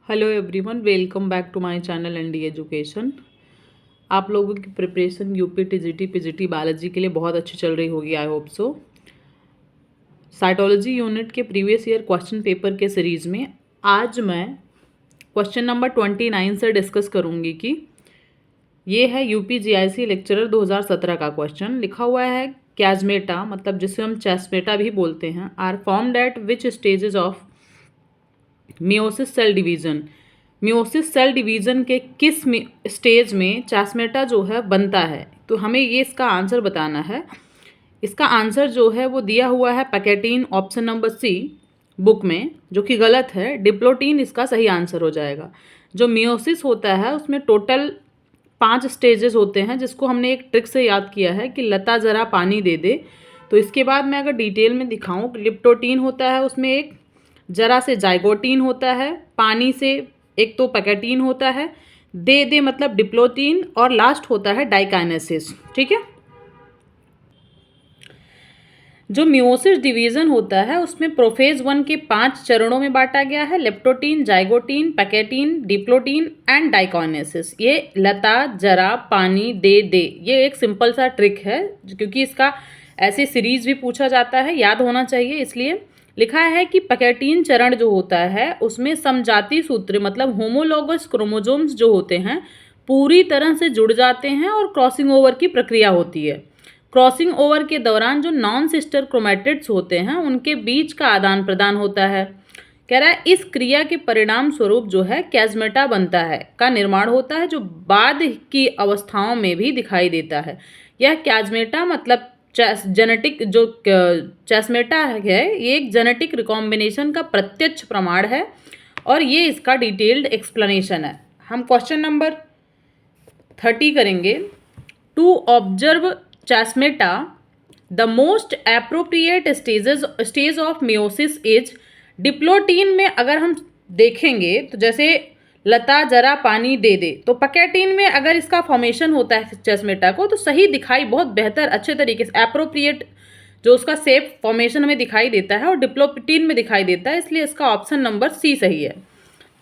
Hello everyone, welcome back to my channel ND education. आप लोगों की preparation UP TGT PGT biology के लिए बहुत अच्छी चल रही होगी, I hope so. Cytology unit के प्रीवियस ईयर क्वेश्चन पेपर के सीरीज़ में आज मैं क्वेश्चन नंबर 29 से डिस्कस करूंगी कि ये है यूपी जीआईसी लेक्चरर 2017 का क्वेश्चन। लिखा हुआ है कैजमेटा, मतलब जिसे हम चेस्मेटा भी बोलते हैं, are formed at which stages of meiosis cell division. Meiosis cell division के किस स्टेज में चेस्मेटा जो है बनता है, तो हमें ये इसका आंसर बताना है। इसका आंसर जो है वो दिया हुआ है pachytene, option number C book में, जो कि गलत है। डिप्लोटीन इसका सही आंसर हो जाएगा। जो मियोसिस होता है उसमें टोटल 5 स्टेजेस होते हैं, जिसको हमने एक ट्रिक से याद किया है कि लता ज़रा पानी दे दे। तो इसके बाद मैं अगर डिटेल में दिखाऊं, डिप्लोटीन होता है, उसमें एक जरा से जाइगोटीन होता है, पानी से एक तो पैकेटीन होता है, दे दे मतलब डिप्लोटीन, और लास्ट होता है डाइकाइनेसिस। ठीक है। जो मियोसिस डिवीजन होता है उसमें प्रोफेज 1 के 5 चरणों में बांटा गया है। Leptotene, zygotene, pachytene, diplotene and diakinesis. ये लता जरा पानी दे दे, ये एक सिंपल सा ट्रिक है, क्योंकि इसका ऐसे सीरीज भी पूछा जाता है, याद होना चाहिए। इसलिए लिखा है कि पैकेटीन चरण जो होता है उसमें समजाति सूत्र मतलब होमोलोगस क्रोमोसोम्स जो होते हैं पूरी तरह से जुड़ जाते हैं और क्रॉसिंग ओवर की प्रक्रिया होती है। क्रॉसिंग ओवर के दौरान जो नॉन सिस्टर क्रोमैटिड्स होते हैं उनके बीच का आदान प्रदान होता है। कह रहा है इस क्रिया के परिणाम स्वरूप जो है कैजमेटा बनता है, का निर्माण होता है, जो बाद की अवस्थाओं में भी दिखाई देता है। यह कैजमेटा मतलब जेनेटिक जो चेस्मेटा है, ये एक जेनेटिक रिकॉम्बिनेशन का प्रत्यक्ष प्रमाण है और ये इसका डिटेल्ड एक्सप्लेनेशन है। हम क्वेश्चन नंबर 30 करेंगे। To observe chiasmata the most appropriate stage of meiosis is. Diplotene में अगर हम देखेंगे तो जैसे लता जरा पानी दे दे, तो पैकेटीन में अगर इसका फॉर्मेशन होता है चेस्मेटा को तो सही दिखाई बहुत बेहतर अच्छे तरीके से एप्रोप्रिएट जो उसका सेप फॉर्मेशन हमें दिखाई देता है और डिप्लोटीन में दिखाई देता है, इसलिए इसका ऑप्शन नंबर सी सही है।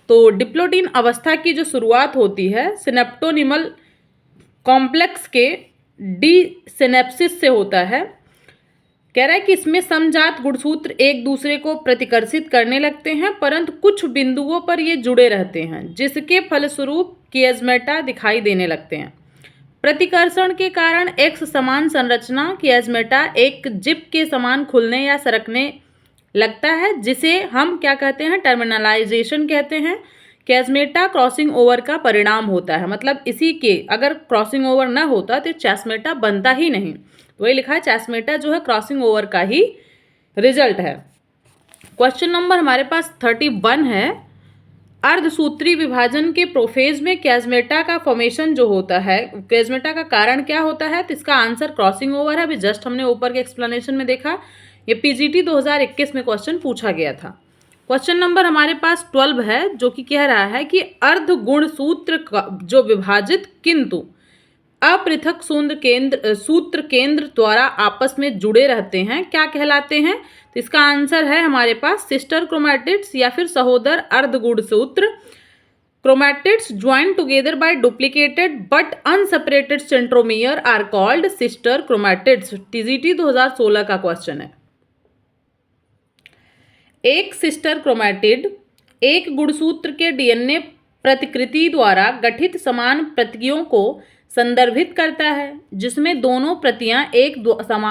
तो डिप्लोटीन अवस्था की जो शुरुआत होती है सिनेप्टोनिमल कॉम्प्लेक्स के डी सिनेप्सिस से होता है। कह रहा है कि इसमें समजात गुणसूत्र एक दूसरे को प्रतिकर्षित करने लगते हैं, परंतु कुछ बिंदुओं पर ये जुड़े रहते हैं, जिसके फलस्वरूप कैजमेटा दिखाई देने लगते हैं। प्रतिकर्षण के कारण एक्स समान संरचना कैजमेटा एक जिप के समान खुलने या सरकने लगता है, जिसे हम क्या कहते हैं, टर्मिनलाइजेशन कहते हैं। कैजमेटा क्रॉसिंग ओवर का परिणाम होता है, मतलब इसी के अगर क्रॉसिंग ओवर न होता तो चेस्मेटा बनता ही नहीं। वही लिखा है चेस्मेटा जो है क्रॉसिंग ओवर का ही रिजल्ट है। क्वेश्चन नंबर हमारे पास 31 है। अर्धसूत्री विभाजन के प्रोफेज में कैजमेटा का फॉर्मेशन जो होता है, कैजमेटा का कारण क्या होता है, तो इसका आंसर क्रॉसिंग ओवर है। अभी जस्ट हमने ऊपर के एक्सप्लेनेशन में देखा, ये पीजीटी 2021 में क्वेश्चन पूछा गया था। क्वेश्चन नंबर हमारे पास 12 है, जो कि कह रहा है कि अर्ध गुणसूत्र जो विभाजित किंतु अपृथक सूत्र केंद्र द्वारा आपस में जुड़े रहते हैं, क्या कहलाते हैं, तो इसका आंसर है हमारे पास सिस्टर क्रोमैटिड्स या फिर सहोदर अर्ध गुणसूत्र। Chromatids join together by duplicated but unseparated centromere are called sister chromatids. TGT 2016 का क्वेश्चन है। एक सिस्टर क्रोमैटिड एक गुणसूत्र के डीएनए प्रतिकृति द्वारा गठित समान प्रतियों को संदर्भित करता है, जिसमें दोनों प्रतियां एक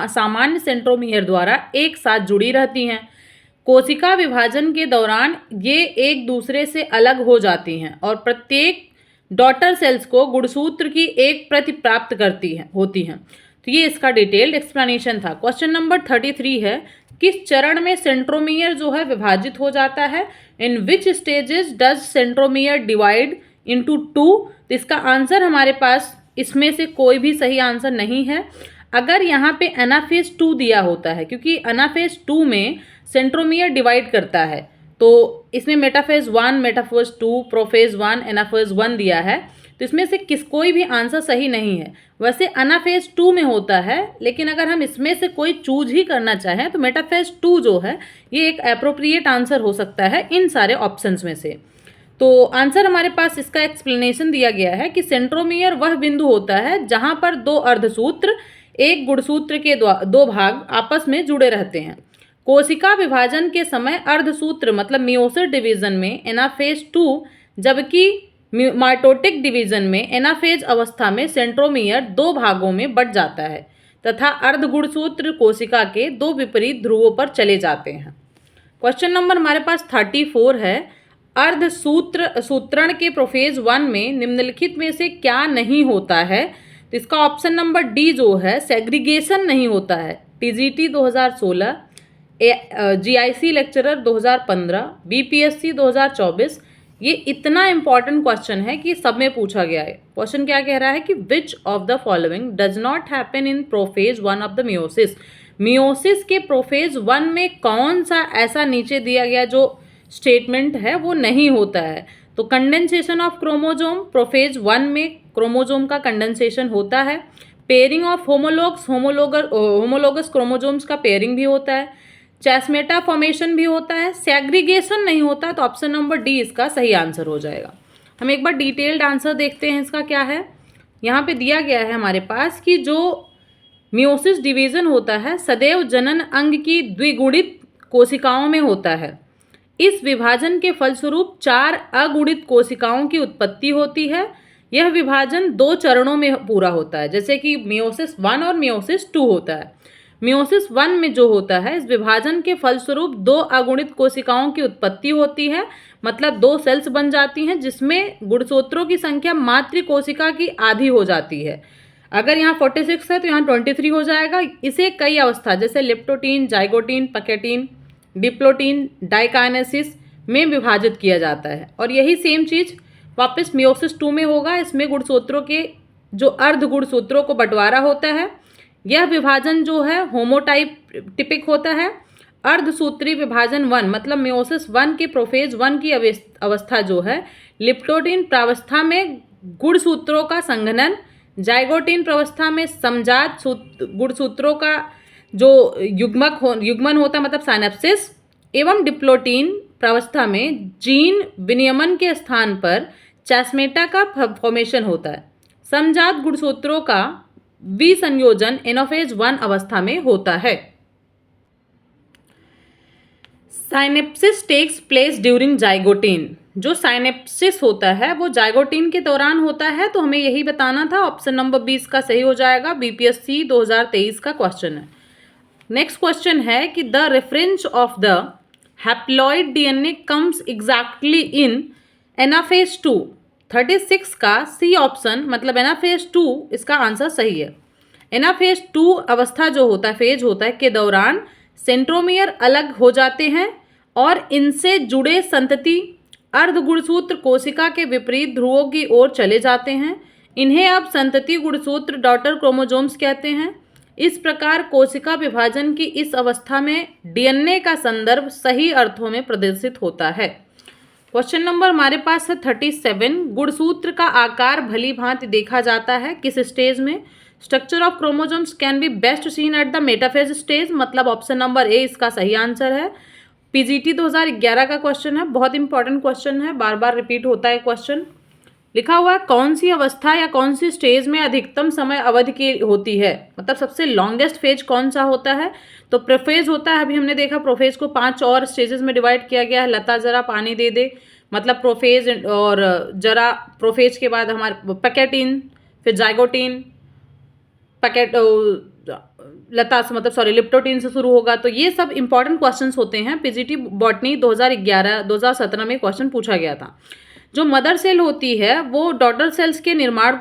सामान्य सेंट्रोमियर द्वारा एक साथ जुड़ी रहती हैं। कोशिका विभाजन के दौरान ये एक दूसरे से अलग हो जाती हैं और प्रत्येक डॉटर सेल्स को गुणसूत्र की एक प्रति प्राप्त होती हैं। तो ये इसका डिटेल्ड एक्सप्लेनेशन था। क्वेश्चन नंबर 33 है, किस चरण में सेंट्रोमियर जो है विभाजित हो जाता है। In which stages does centromere divide into 2। तो इसका आंसर हमारे पास इसमें से कोई भी सही आंसर नहीं है। अगर यहाँ पे एनाफेज 2 दिया होता है, क्योंकि एनाफेज 2 में सेंट्रोमियर डिवाइड करता है, तो इसमें मेटाफेज 1, मेटाफेज 2, प्रोफेज 1, एनाफेज 1 दिया है, तो इसमें से कोई भी आंसर सही नहीं है। वैसे एनाफेज 2 में होता है, लेकिन अगर हम इसमें से कोई चूज ही करना चाहें तो मेटाफेज 2 जो है ये एक एप्रोप्रिएट आंसर हो सकता है इन सारे ऑप्शंस में से। तो आंसर हमारे पास इसका एक्सप्लेनेशन दिया गया है कि सेंट्रोमियर वह बिंदु होता है जहां पर दो अर्धसूत्र एक गुणसूत्र के दो भाग आपस में जुड़े रहते हैं। कोशिका विभाजन के समय अर्धसूत्र मतलब मियोसिस डिवीजन में एनाफेज 2, जबकि माइटोटिक डिवीजन में एनाफेज अवस्था में सेंट्रोमियर दो भागों में बंट जाता है तथा अर्धगुणसूत्र कोशिका के दो विपरीत ध्रुवों पर चले जाते हैं। क्वेश्चन नंबर हमारे पास 34 है, सूत्रण के प्रोफेज 1 में निम्नलिखित में से क्या नहीं होता है? तो इसका ऑप्शन नंबर डी जो है, सेग्रीगेशन नहीं होता है। टीजीटी 2016, जीआईसी लेक्चरर 2015, बीपीएससी 2024, ये इतना इंपॉर्टेंट क्वेश्चन है कि सब में पूछा गया है। क्वेश्चन क्या कह रहा है कि which of the following does not happen in prophase 1 of the meiosis. Meiosis के प्रोफेज 1 में कौन सा ऐसा नीचे दिया गया जो स्टेटमेंट है वो नहीं होता है? तो कंडेंसेशन ऑफ क्रोमोजोम, प्रोफेज 1 में क्रोमोजोम का कंडेंसेशन होता है। पेयरिंग ऑफ होमोलोगस क्रोमोजोम्स का पेयरिंग भी होता है। चैस्मेटा फॉर्मेशन भी होता है। सेग्रीगेशन नहीं होता। तो ऑप्शन नंबर डी इसका सही आंसर हो जाएगा। हम एक बार डिटेल्ड आंसर देखते हैं इसका क्या है। यहाँ पे दिया गया है हमारे पास कि जो मियोसिस डिवीजन होता है सदैव जनन अंग की द्विगुणित कोशिकाओं में होता है। इस विभाजन के फलस्वरूप 4 अगुणित कोशिकाओं की उत्पत्ति होती है। यह विभाजन 2 चरणों में पूरा होता है, जैसे कि मियोसिस 1 और मियोसिस 2 होता है। मियोसिस 1 में जो होता है, इस विभाजन के फलस्वरूप 2 अगुणित कोशिकाओं की उत्पत्ति होती है, मतलब 2 सेल्स बन जाती हैं जिसमें गुणसूत्रों की संख्या मातृ कोशिका की आधी हो जाती है। अगर यहाँ 46 है तो यहाँ 23 हो जाएगा। इसे कई अवस्था जैसे leptotene, zygotene, pachytene, diplotene, diakinesis में विभाजित किया जाता है। और यही सेम चीज़ वापस मियोसिस 2 में होगा। इसमें गुणसूत्रों के जो अर्ध गुणसूत्रों को बंटवारा होता है। यह विभाजन जो है टिपिक होता है। अर्धसूत्री विभाजन 1 मतलब मियोसिस 1 के प्रोफेज 1 की अवस्था जो है, लिप्टोटीन प्रावस्था में गुणसूत्रों का संघनन, जाइगोटीन प्रावस्था में समजात गुणसूत्रों का जो युग्मन होता है मतलब साइनेप्सिस, एवं डिप्लोटीन प्रावस्था में जीन विनियमन के स्थान पर चैस्मेटा का फॉर्मेशन होता है। समजात गुणसूत्रों का विसंयोजन एनाफेज 1 अवस्था में होता है। Synapsis takes place during zygotene. जो साइनेप्सिस होता है वो जाइगोटीन के दौरान होता है। तो हमें यही बताना था। ऑप्शन नंबर 20 का सही हो जाएगा। बीपीएससी 2023 का क्वेश्चन है। नेक्स्ट क्वेश्चन है कि the reference of the haploid DNA comes exactly in anaphase 2। 36 का सी ऑप्शन मतलब एनाफेज 2 इसका आंसर सही है। एनाफेज 2 अवस्था जो होता है, फेज होता है, के दौरान सेंट्रोमियर अलग हो जाते हैं और इनसे जुड़े संतति अर्धगुणसूत्र कोशिका के विपरीत ध्रुवों की ओर चले जाते हैं। इन्हें अब संतति गुणसूत्र डॉटर क्रोमोजोम्स कहते हैं। इस प्रकार कोशिका विभाजन की इस अवस्था में डीएनए का संदर्भ सही अर्थों में प्रदर्शित होता है। क्वेश्चन नंबर हमारे पास है 37। गुणसूत्र का आकार भली भांति देखा जाता है किस स्टेज में? Structure of chromosomes can be best seen at the metaphase stage, मतलब ऑप्शन नंबर ए इसका सही आंसर है। पीजीटी 2011 का क्वेश्चन है, बहुत इंपॉर्टेंट क्वेश्चन है, बार बार रिपीट होता है क्वेश्चन। लिखा हुआ है कौन सी अवस्था या कौन सी स्टेज में अधिकतम समय अवधि की होती है, मतलब सबसे लॉन्गेस्ट फेज कौन सा होता है? तो प्रोफेज होता है। अभी हमने देखा प्रोफेज को 5 और स्टेजेस में डिवाइड किया गया है। लता जरा पानी दे दे मतलब प्रोफेज, और जरा प्रोफेज के बाद हमारे पैकेटीन, फिर जाइगोटीन, लता से मतलब सॉरी लिप्टोटीन से शुरू होगा। तो ये सब इंपॉर्टेंट क्वेश्चंस होते हैं। पीजीटी बॉटनी 2011-2017 में क्वेश्चन पूछा गया था। जो मदर सेल होती है वो डॉटर सेल्स के निर्माण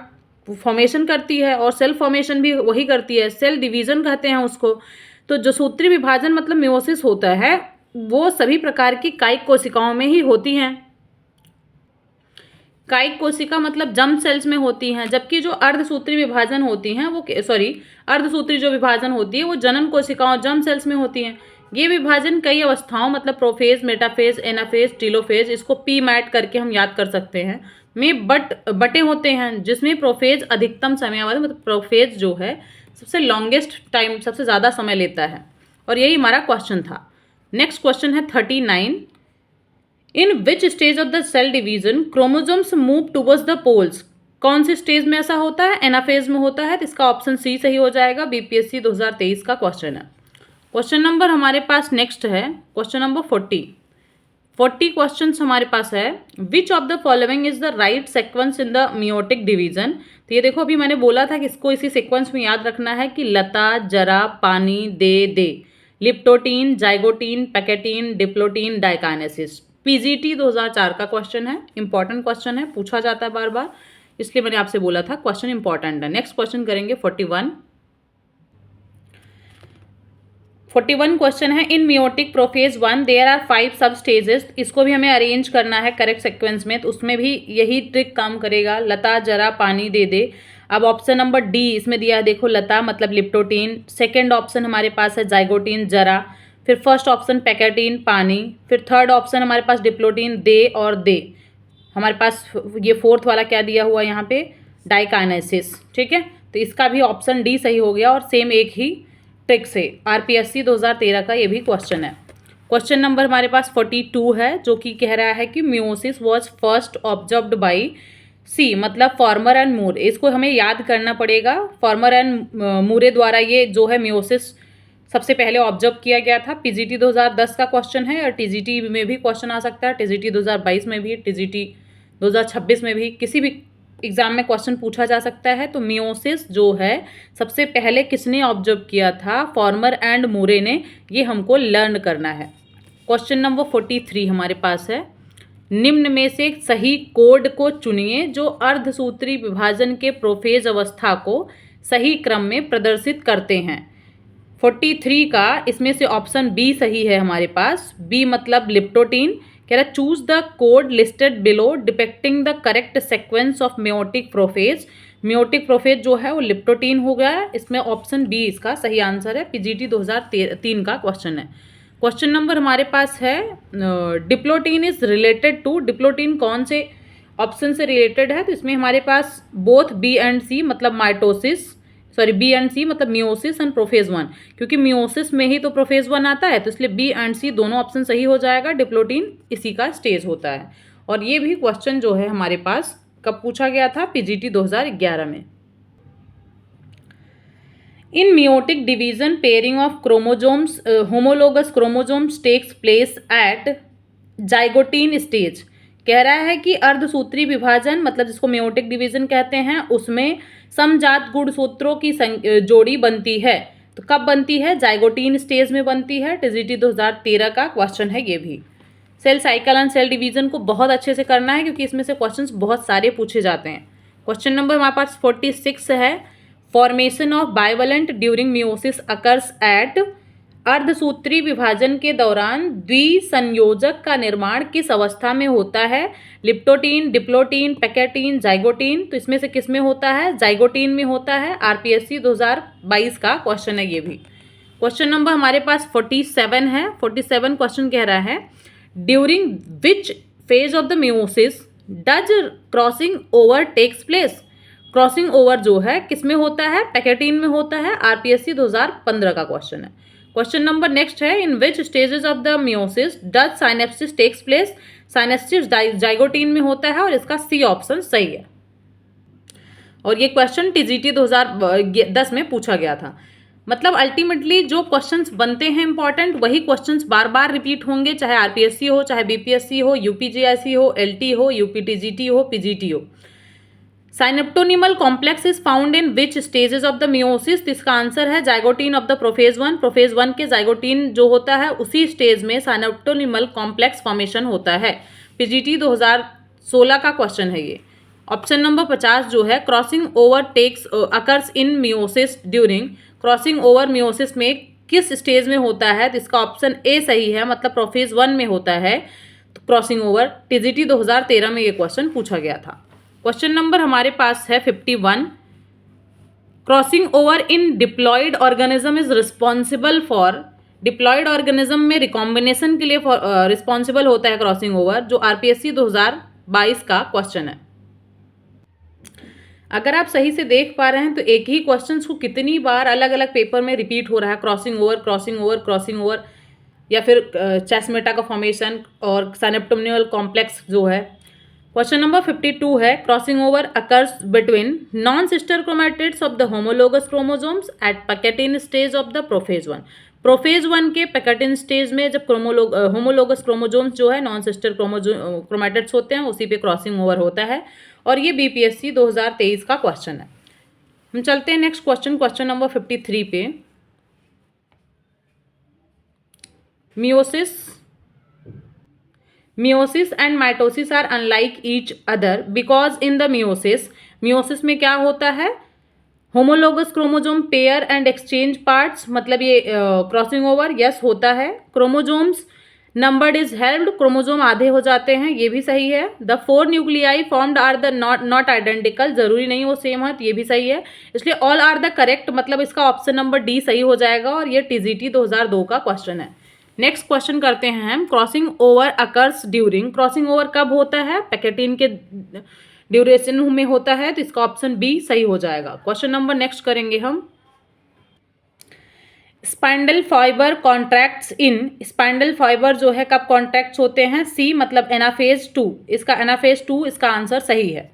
फॉर्मेशन करती है और सेल फॉर्मेशन भी वही करती है। सेल डिवीजन कहते हैं उसको। तो जो सूत्री विभाजन मतलब मियोसिस होता है वो सभी प्रकार की कायिक कोशिकाओं में ही होती हैं। कायिक कोशिका मतलब जर्म सेल्स में होती हैं, जबकि जो अर्धसूत्री विभाजन होती हैं वो अर्धसूत्री जो विभाजन होती है वो जनन कोशिकाओं जर्म सेल्स में होती हैं। ये विभाजन कई अवस्थाओं मतलब प्रोफेज, मेटाफेज, एनाफेज, टीलोफेज, इसको पी मैट करके हम याद कर सकते हैं, में बटे होते हैं, जिसमें प्रोफेज अधिकतम समयावधि मतलब प्रोफेज जो है सबसे लॉन्गेस्ट टाइम सबसे ज़्यादा समय लेता है। और यही हमारा क्वेश्चन था। नेक्स्ट क्वेश्चन है 39। In which stage of the cell division chromosomes move towards the poles, कौन से स्टेज में ऐसा होता है? एनाफेज में होता है, तो इसका ऑप्शन सी सही हो जाएगा। बीपीएससी 2023 का क्वेश्चन है। क्वेश्चन नंबर हमारे पास नेक्स्ट है क्वेश्चन नंबर 40 क्वेश्चन हमारे पास है। Which of the following is the right sequence in the meiotic division. तो ये देखो, अभी मैंने बोला था कि इसको इसी सीक्वेंस में याद रखना है कि लता, जरा, पानी, दे, leptotene, zygotene, pachytene, diplotene, diakinesis. PGT 2004 का क्वेश्चन है, इंपॉर्टेंट क्वेश्चन है, पूछा जाता है बार बार, इसलिए मैंने आपसे बोला था क्वेश्चन इंपॉर्टेंट है। नेक्स्ट क्वेश्चन करेंगे 41 क्वेश्चन है। इन मियोटिक प्रोफेज 1 देयर आर 5 सब स्टेजेस। इसको भी हमें अरेंज करना है करेक्ट सीक्वेंस में, तो उसमें भी यही ट्रिक काम करेगा। लता, जरा, पानी, दे। अब ऑप्शन नंबर डी इसमें दिया है, देखो लता मतलब लिप्टोटीन, सेकेंड ऑप्शन हमारे पास है जाइगोटीन, जरा, फिर फर्स्ट ऑप्शन पैकेटीन, पानी, फिर थर्ड ऑप्शन हमारे पास डिप्लोटीन, दे। हमारे पास ये फोर्थ वाला क्या दिया हुआ यहाँ पे, डाइकाइनेसिस। ठीक है, तो इसका भी ऑप्शन डी सही हो गया, और सेम एक ही ट्रिक से आरपीएससी 2013 का ये भी क्वेश्चन है। क्वेश्चन नंबर हमारे पास 42 है, जो कि कह रहा है कि meiosis was first observed by सी, मतलब फॉर्मर एंड मूर। इसको हमें याद करना पड़ेगा। फॉर्मर एंड मूरे द्वारा ये जो है मियोसिस सबसे पहले ऑब्जर्व किया गया था। पीजीटी 2010 का क्वेश्चन है, और टीजीटी में भी क्वेश्चन आ सकता है, टीजीटी 2022 में भी, टीजीटी 2026 में भी, किसी भी एग्जाम में क्वेश्चन पूछा जा सकता है। तो मियोसिस जो है सबसे पहले किसने ऑब्जर्व किया था? फॉर्मर एंड मूरे ने। ये हमको लर्न करना है। क्वेश्चन नंबर 43 हमारे पास है। निम्न में से सही कोड को चुनिए जो अर्धसूत्री विभाजन के प्रोफेज अवस्था को सही क्रम में प्रदर्शित करते हैं। 43 का इसमें से ऑप्शन बी सही है हमारे पास। बी मतलब लिप्टोटीन। कह रहा choose the code listed below depicting the correct sequence of meiotic prophase. Meiotic prophase जो है वो लिप्टोटीन हो गया। इसमें ऑप्शन बी इसका सही आंसर है। पीजीटी 2003 का क्वेश्चन है। क्वेश्चन नंबर हमारे पास है diplotene is related to. Diplotene कौन से ऑप्शन से रिलेटेड है? तो इसमें हमारे पास बोथ बी एंड सी मतलब mitosis, sorry B and C मतलब मियोसिस एंड प्रोफेज 1, क्योंकि मियोसिस में ही तो प्रोफेज 1 आता है, तो इसलिए बी एंड सी दोनों ऑप्शन सही हो जाएगा। डिप्लोटीन इसी का स्टेज होता है। और ये भी क्वेश्चन जो है हमारे पास कब पूछा गया था? पीजीटी 2011 में। In meiotic division, pairing of chromosomes, homologous chromosomes takes place at zygote stage। कह रहा है कि अर्धसूत्री विभाजन मतलब जिसको मेयोटिक डिवीजन कहते हैं, उसमें समजात गुणसूत्रों की जोड़ी बनती है। तो कब बनती है? जाइगोटीन स्टेज में बनती है। टीजीटी 2013 का क्वेश्चन है ये भी। Cell cycle and cell division को बहुत अच्छे से करना है, क्योंकि इसमें से क्वेश्चंस बहुत सारे पूछे जाते हैं। क्वेश्चन नंबर हमारे पास 46 है। Formation of bivalent during meiosis occurs at. अर्धसूत्री विभाजन के दौरान द्विसंयोजक का निर्माण किस अवस्था में होता है? Leptotene, diplotene, pachytene, zygotene. तो इसमें से किस में होता है? जाइगोटीन में होता है। आरपीएससी 2022 का क्वेश्चन है ये भी। क्वेश्चन नंबर हमारे पास 47 है। 47 क्वेश्चन कह रहा है during which phase of the meiosis does crossing over takes place. Crossing over जो है किस में होता है? पैकेटीन में होता है। आरपीएससी 2015 का क्वेश्चन है। क्वेश्चन नंबर नेक्स्ट है in which stages of the meiosis does synapsis takes place. Synapsis zygotene में होता है, और इसका सी ऑप्शन सही है। और ये क्वेश्चन टीजीटी 2010 में पूछा गया था। मतलब अल्टीमेटली जो क्वेश्चंस बनते हैं इंपॉर्टेंट, वही क्वेश्चंस बार बार रिपीट होंगे, चाहे आरपीएससी हो, चाहे बीपीएससी हो, यूपीजीएससी हो, एलटी हो, यूपीटीजीटी हो, पीजीटी हो। Synaptonemal complex is found in which stages of the meiosis. इसका आंसर है zygotene of the prophase 1। Prophase 1 के जाइगोटीन जो होता है उसी स्टेज में साइनेप्टोनिमल कॉम्प्लेक्स फॉर्मेशन होता है। पीजीटी 2016 का क्वेश्चन है ये। ऑप्शन नंबर 50 जो है crossing over takes occurs in meiosis during. Crossing over meiosis में किस स्टेज में होता है? तो इसका ऑप्शन ए सही है, मतलब प्रोफेज 1 में होता है तो क्रॉसिंग ओवर। टीजीटी 2013 में ये क्वेश्चन पूछा गया था। क्वेश्चन नंबर हमारे पास है 51। Crossing over in diploid organism is responsible for. Diploid organism में रिकॉम्बिनेशन के लिए रिस्पॉन्सिबल होता है क्रॉसिंग ओवर, जो आरपीएससी 2022 का क्वेश्चन है। अगर आप सही से देख पा रहे हैं तो एक ही क्वेश्चन को कितनी बार अलग अलग पेपर में रिपीट हो रहा है, crossing over crossing over crossing over. या फिर चेस्मेटा का फॉर्मेशन और साइनेप्टोमियल कॉम्प्लेक्स जो है। क्वेश्चन नंबर 52 है, crossing over occurs between non sister chromatids of the homologous chromosomes at pachytene stage of the prophase one. Prophase one के पैकेटिन स्टेज में जब होमोलोगस क्रोमोसोम्स जो है नॉन सिस्टर क्रोमैटिड्स होते हैं, उसी पे क्रॉसिंग ओवर होता है, और ये बीपीएससी 2023 का क्वेश्चन है। हम चलते हैं नेक्स्ट क्वेश्चन, क्वेश्चन नंबर 53 पे। Meiosis and mitosis are unlike each other because in the meiosis में क्या होता है, homologous chromosome pair and exchange parts, मतलब ये क्रॉसिंग ओवर यस होता है। Chromosomes numbered is halved, chromosome आधे हो जाते हैं, ये भी सही है। The 4 nuclei formed are the not identical, जरूरी नहीं वो सेम है, ये भी सही है, इसलिए ऑल आर द करेक्ट, मतलब इसका ऑप्शन नंबर डी सही हो जाएगा, और ये टीजीटी 2002 का क्वेश्चन है। नेक्स्ट क्वेश्चन करते हैं हम, crossing over occurs during, crossing over कब होता है, पैकेटिन के ड्यूरेशन में होता है, तो इसका ऑप्शन बी सही हो जाएगा। क्वेश्चन नंबर नेक्स्ट करेंगे हम, स्पाइंडल फाइबर कॉन्ट्रैक्ट्स इन, स्पाइंडल फाइबर जो है कब कॉन्ट्रैक्ट्स होते हैं, सी मतलब एनाफेज 2, इसका एनाफेज 2 इसका आंसर सही है।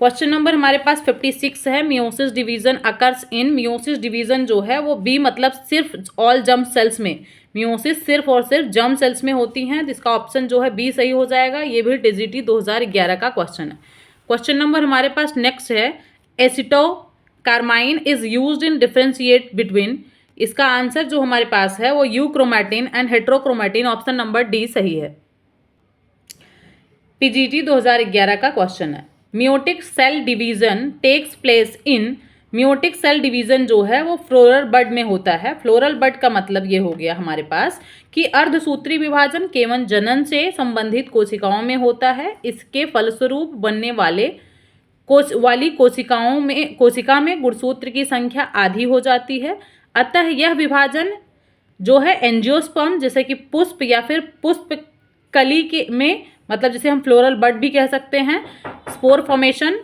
क्वेश्चन नंबर हमारे पास 56 है, meiosis division occurs in, meiosis division जो है वो बी मतलब सिर्फ ऑल जर्म सेल्स में, मियोसिस सिर्फ और सिर्फ जर्म सेल्स में होती हैं, जिसका ऑप्शन जो है बी सही हो जाएगा, ये भी टीजीटी 2011 का क्वेश्चन है। क्वेश्चन नंबर हमारे पास नेक्स्ट है, acetocarmine is used in differentiate between, इसका आंसर जो हमारे पास है वो euchromatin and heterochromatin, option number D सही है। पीजीटी 2011 का क्वेश्चन है, meiotic cell division takes place in, meiotic cell division जो है वो फ्लोरल बड में होता है। फ्लोरल बड का मतलब ये हो गया हमारे पास कि अर्धसूत्री विभाजन केवल जनन से संबंधित कोशिकाओं में होता है, इसके फलस्वरूप बनने वाली कोशिका में गुणसूत्र की संख्या आधी हो जाती है, अतः यह विभाजन जो है एंजियोस्पर्म जैसे कि पुष्प या फिर पुष्प कली के में, मतलब जिसे हम फ्लोरल बड भी कह सकते हैं, स्पोर फॉर्मेशन